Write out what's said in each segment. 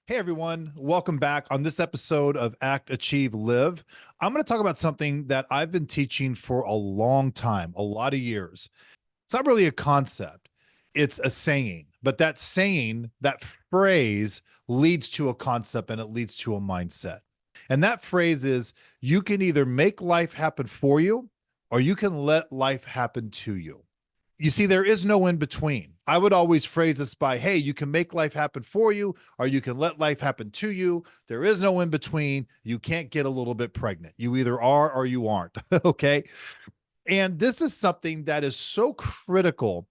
Hey everyone, welcome back. On this episode of Act, Achieve, Live, I'm going to talk about something that I've been teaching for a long time, a lot of years. It's not really a concept, it's a saying, but that saying, that phrase leads to a concept and it leads to a mindset. And that phrase is you can either make life happen for you or you can let life happen to you. You see, there is no in between. I would always phrase this by, hey, you can make life happen for you, or you can let life happen to you. There is no in between. You can't get a little bit pregnant. You either are or you aren't. Okay. And this is something that is so critical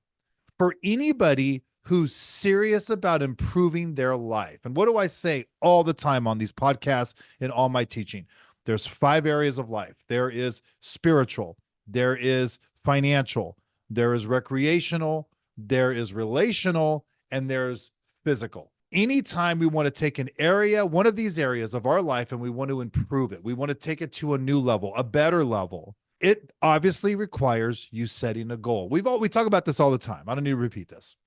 for anybody who's serious about improving their life. And what do I say all the time on these podcasts and all my teaching? There's 5 areas of life. There is spiritual, there is financial, there is recreational, there is relational, and there's physical. Anytime we want to take an area, one of these areas of our life, and we want to improve it, we want to take it to a new level, a better level, it obviously requires you setting a goal. We talk about this all the time. I don't need to repeat this.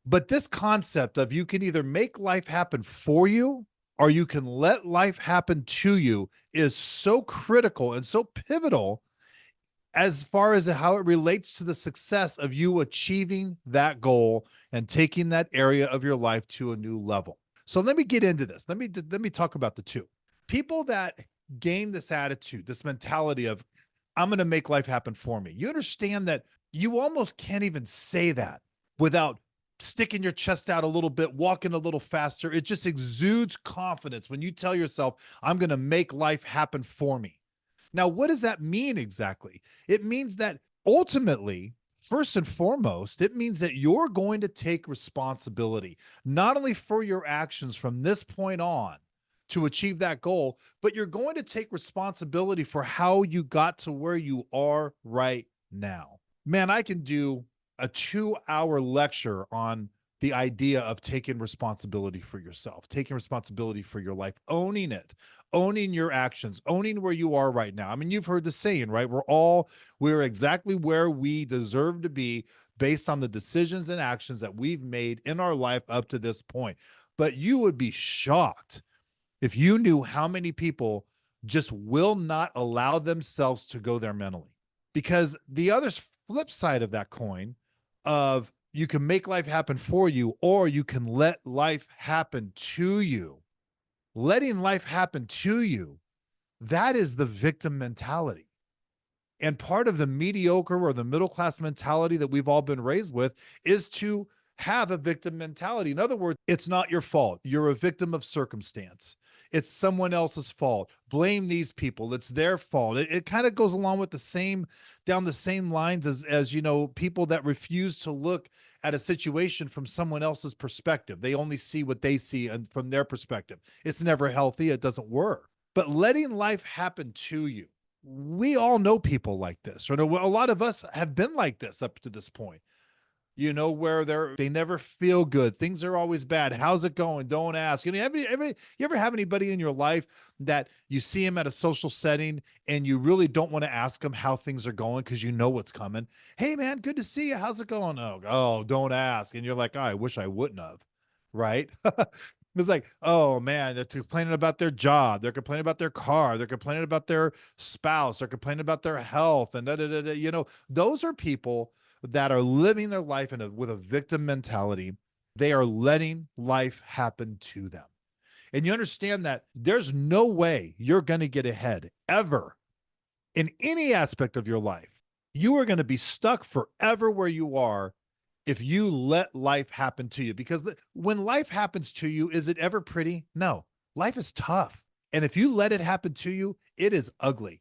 But this concept of you can either make life happen for you or you can let life happen to you is so critical and so pivotal as far as how it relates to the success of you achieving that goal and taking that area of your life to a new level. So let me get into this. Let me talk about the two. People that gain this attitude, this mentality of I'm going to make life happen for me. You understand that you almost can't even say that without sticking your chest out a little bit, walking a little faster. It just exudes confidence when you tell yourself, I'm going to make life happen for me. Now, what does that mean exactly? It means that ultimately, first and foremost, it means that you're going to take responsibility, not only for your actions from this point on to achieve that goal, but you're going to take responsibility for how you got to where you are right now. Man, I can do a 2 hour lecture on the idea of taking responsibility for yourself, taking responsibility for your life, owning it, owning your actions, owning where you are right now. I mean, you've heard the saying, right? We're exactly where we deserve to be based on the decisions and actions that we've made in our life up to this point. But you would be shocked if you knew how many people just will not allow themselves to go there mentally. Because the other flip side of that coin of you can make life happen for you or you can let life happen to you. Letting life happen to you, that is the victim mentality. And part of the mediocre or the middle class mentality that we've all been raised with is to have a victim mentality. In other words, it's not your fault. You're a victim of circumstance. It's someone else's fault. Blame these people. It's their fault. It kind of goes along with down the same lines as, people that refuse to look at a situation from someone else's perspective. They only see what they see and from their perspective. It's never healthy. It doesn't work. But letting life happen to you, we all know people like this, or a lot of us have been like this up to this point, where they never feel good. Things are always bad. How's it going? Don't ask. You ever have anybody in your life that you see him at a social setting and you really don't want to ask them how things are going because you know what's coming? Hey man, good to see you. How's it going? Oh, don't ask. And you're like, oh, I wish I wouldn't have. Right. It's like, oh man, they're complaining about their job, they're complaining about their car, they're complaining about their spouse, they're complaining about their health, and da, da, da, da. Those are people that are living their life with a victim mentality. They are letting life happen to them. And you understand that there's no way you're going to get ahead ever in any aspect of your life. You are going to be stuck forever where you are if you let life happen to you. Because when life happens to you, is it ever pretty? No, life is tough. And if you let it happen to you, it is ugly.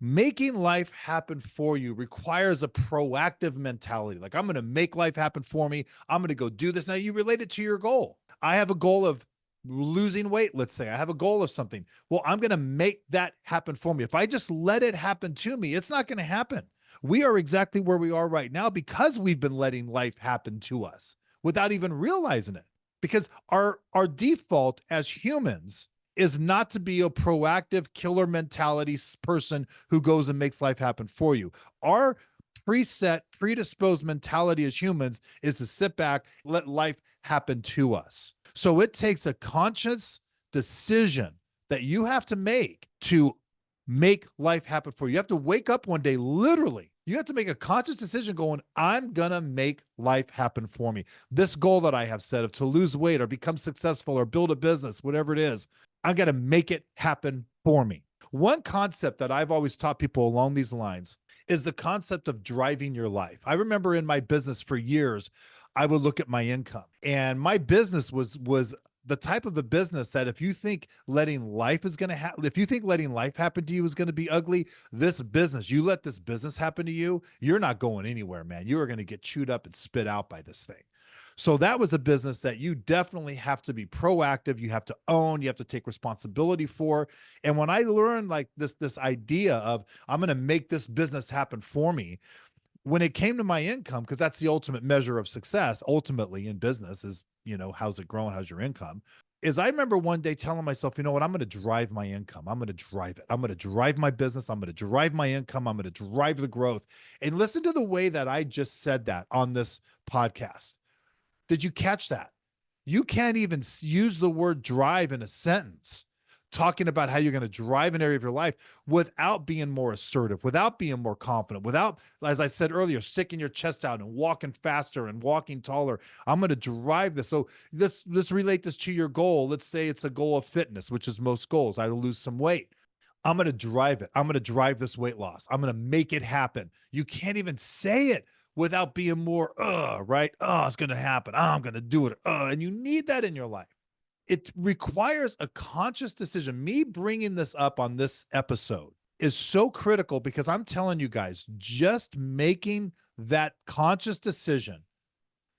Making life happen for you requires a proactive mentality. Like, I'm going to make life happen for me. I'm going to go do this. Now, you relate it to your goal. I have a goal of losing weight. Let's say I have a goal of something. Well, I'm going to make that happen for me. If I just let it happen to me, it's not going to happen. We are exactly where we are right now because we've been letting life happen to us without even realizing it. Because our default as humans is not to be a proactive killer mentality person who goes and makes life happen for you. Our predisposed mentality as humans is to sit back, let life happen to us. So it takes a conscious decision that you have to make life happen for you. You have to wake up one day, literally. You have to make a conscious decision going, I'm going to make life happen for me. This goal that I have set of to lose weight or become successful or build a business, whatever it is, I'm going to make it happen for me. One concept that I've always taught people along these lines is the concept of driving your life. I remember in my business for years, I would look at my income, and my business was the type of a business that if you think letting life is going to happen, if you think letting life happen to you is going to be ugly, you let this business happen to you, you're not going anywhere, man. You are going to get chewed up and spit out by this thing. So that was a business that you definitely have to be proactive. You have to own, you have to take responsibility for. And when I learned like this idea of I'm going to make this business happen for me, when it came to my income, because that's the ultimate measure of success ultimately in business is, how's it growing? How's your income? Is I remember one day telling myself, you know what? I'm going to drive my income. I'm going to drive it. I'm going to drive my business. I'm going to drive my income. I'm going to drive the growth. And listen to the way that I just said that on this podcast. Did you catch that? You can't even use the word drive in a sentence talking about how you're going to drive an area of your life without being more assertive, without being more confident, without, as I said earlier, sticking your chest out and walking faster and walking taller. I'm going to drive this. So let's relate this to your goal. Let's say it's a goal of fitness, which is most goals. I will lose some weight. I'm going to drive it. I'm going to drive this weight loss. I'm going to make it happen. You can't even say it without being more, right? It's going to happen. I'm going to do it. And you need that in your life. It requires a conscious decision. Me bringing this up on this episode is so critical because I'm telling you guys, just making that conscious decision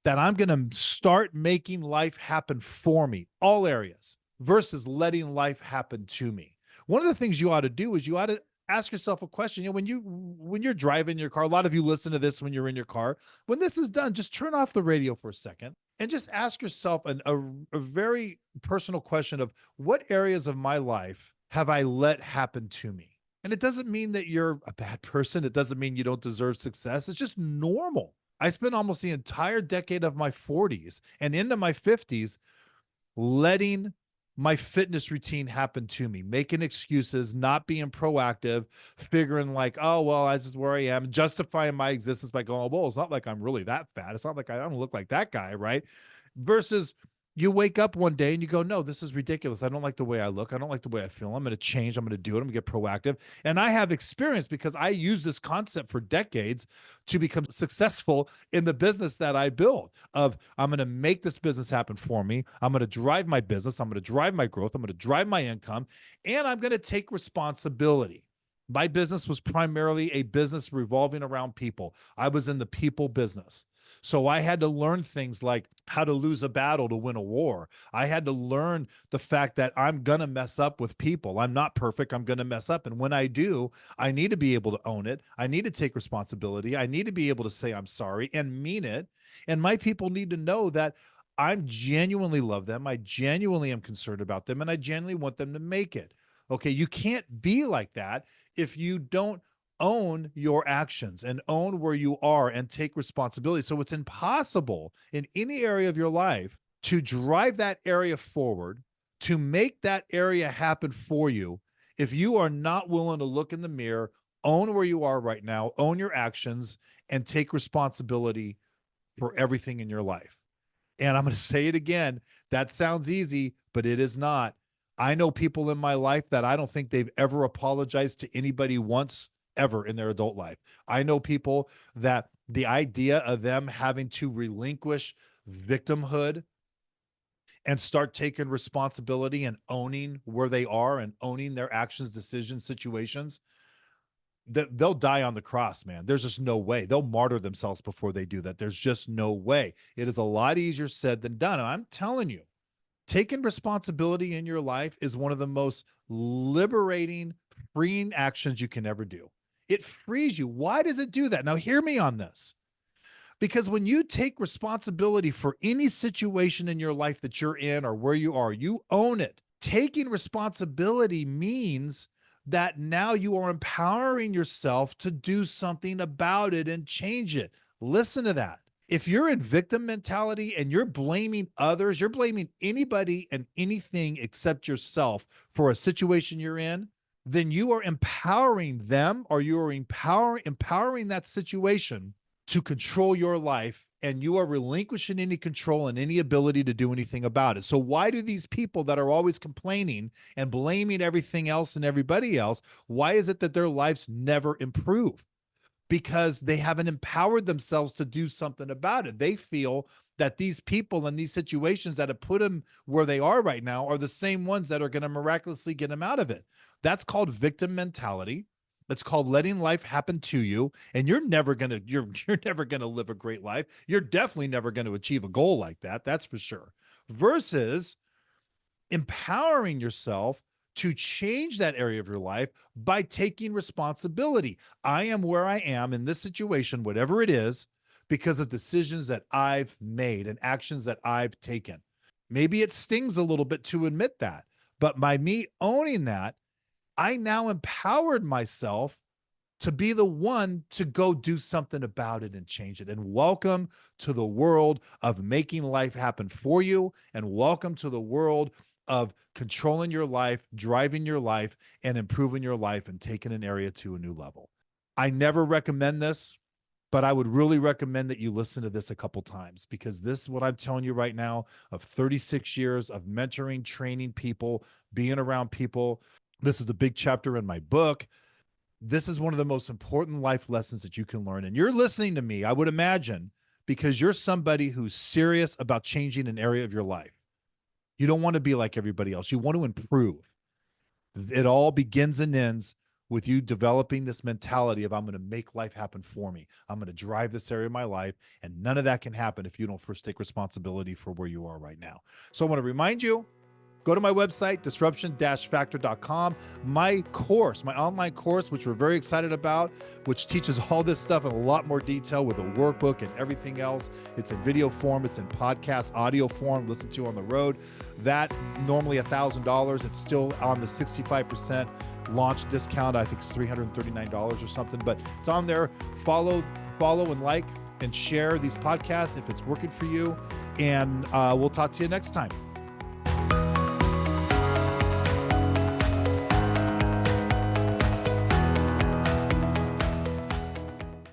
that I'm going to start making life happen for me, all areas, versus letting life happen to me. One of the things you ought to do is you ought to ask yourself a question. When you're driving your car, a lot of you listen to this when you're in your car. When this is done, just turn off the radio for a second and just ask yourself a very personal question of what areas of my life have I let happen to me? And it doesn't mean that you're a bad person. It doesn't mean you don't deserve success. It's just normal. I spent almost the entire decade of my 40s and into my 50s letting my fitness routine happen to me, making excuses, not being proactive, figuring like, oh, well, this is where I am, justifying my existence by going, well, it's not like I'm really that fat. It's not like I don't look like that guy, right? Versus you wake up one day and you go, no, this is ridiculous. I don't like the way I look. I don't like the way I feel. I'm going to change. I'm going to do it. I'm going to get proactive. And I have experience because I use this concept for decades to become successful in the business that I build of I'm going to make this business happen for me. I'm going to drive my business. I'm going to drive my growth. I'm going to drive my income, and I'm going to take responsibility. My business was primarily a business revolving around people. I was in the people business. So I had to learn things like how to lose a battle to win a war. I had to learn the fact that I'm going to mess up with people. I'm not perfect. I'm going to mess up. And when I do, I need to be able to own it. I need to take responsibility. I need to be able to say I'm sorry and mean it. And my people need to know that I genuinely love them. I genuinely am concerned about them, and I genuinely want them to make it. Okay, you can't be like that if you don't own your actions and own where you are and take responsibility. So it's impossible in any area of your life to drive that area forward, to make that area happen for you, if you are not willing to look in the mirror, own where you are right now, own your actions, and take responsibility for everything in your life. And I'm going to say it again. That sounds easy, but it is not. I know people in my life that I don't think they've ever apologized to anybody once, ever in their adult life. I know people that the idea of them having to relinquish victimhood and start taking responsibility and owning where they are and owning their actions, decisions, situations, that they'll die on the cross, man. There's just no way. They'll martyr themselves before they do that. There's just no way. It is a lot easier said than done. And I'm telling you, taking responsibility in your life is one of the most liberating, freeing actions you can ever do. It frees you. Why does it do that? Now, hear me on this. Because when you take responsibility for any situation in your life that you're in or where you are, you own it. Taking responsibility means that now you are empowering yourself to do something about it and change it. Listen to that. If you're in victim mentality and you're blaming others, you're blaming anybody and anything except yourself for a situation you're in, then you are empowering them, or you are empowering that situation to control your life, and you are relinquishing any control and any ability to do anything about it. So why do these people that are always complaining and blaming everything else and everybody else, why is it that their lives never improve? Because they haven't empowered themselves to do something about it. They feel that these people and these situations that have put them where they are right now are the same ones that are going to miraculously get them out of it. That's called victim mentality. It's called letting life happen to you, and you're never going to you're never going to live a great life. You're definitely never going to achieve a goal like that. That's for sure. Versus empowering yourself to change that area of your life by taking responsibility. I am where I am in this situation, whatever it is, because of decisions that I've made and actions that I've taken. Maybe it stings a little bit to admit that, but by me owning that, I now empowered myself to be the one to go do something about it and change it. And welcome to the world of making life happen for you. And welcome to the world of controlling your life, driving your life, and improving your life and taking an area to a new level. I never recommend this, but I would really recommend that you listen to this a couple times, because this is what I'm telling you right now of 36 years of mentoring, training people, being around people. This is the big chapter in my book. This is one of the most important life lessons that you can learn. And you're listening to me, I would imagine, because you're somebody who's serious about changing an area of your life. You don't want to be like everybody else. You want to improve. It all begins and ends with you developing this mentality of, I'm going to make life happen for me. I'm going to drive this area of my life. And none of that can happen if you don't first take responsibility for where you are right now. So I want to remind you, go to my website, disruption-factor.com. My course, my online course, which we're very excited about, which teaches all this stuff in a lot more detail with a workbook and everything else. It's in video form. It's in podcast audio form, listen to on the road. That normally $1,000. It's still on the 65% launch discount. I think it's $339 or something, but it's on there. Follow and like and share these podcasts if it's working for you. And we'll talk to you next time.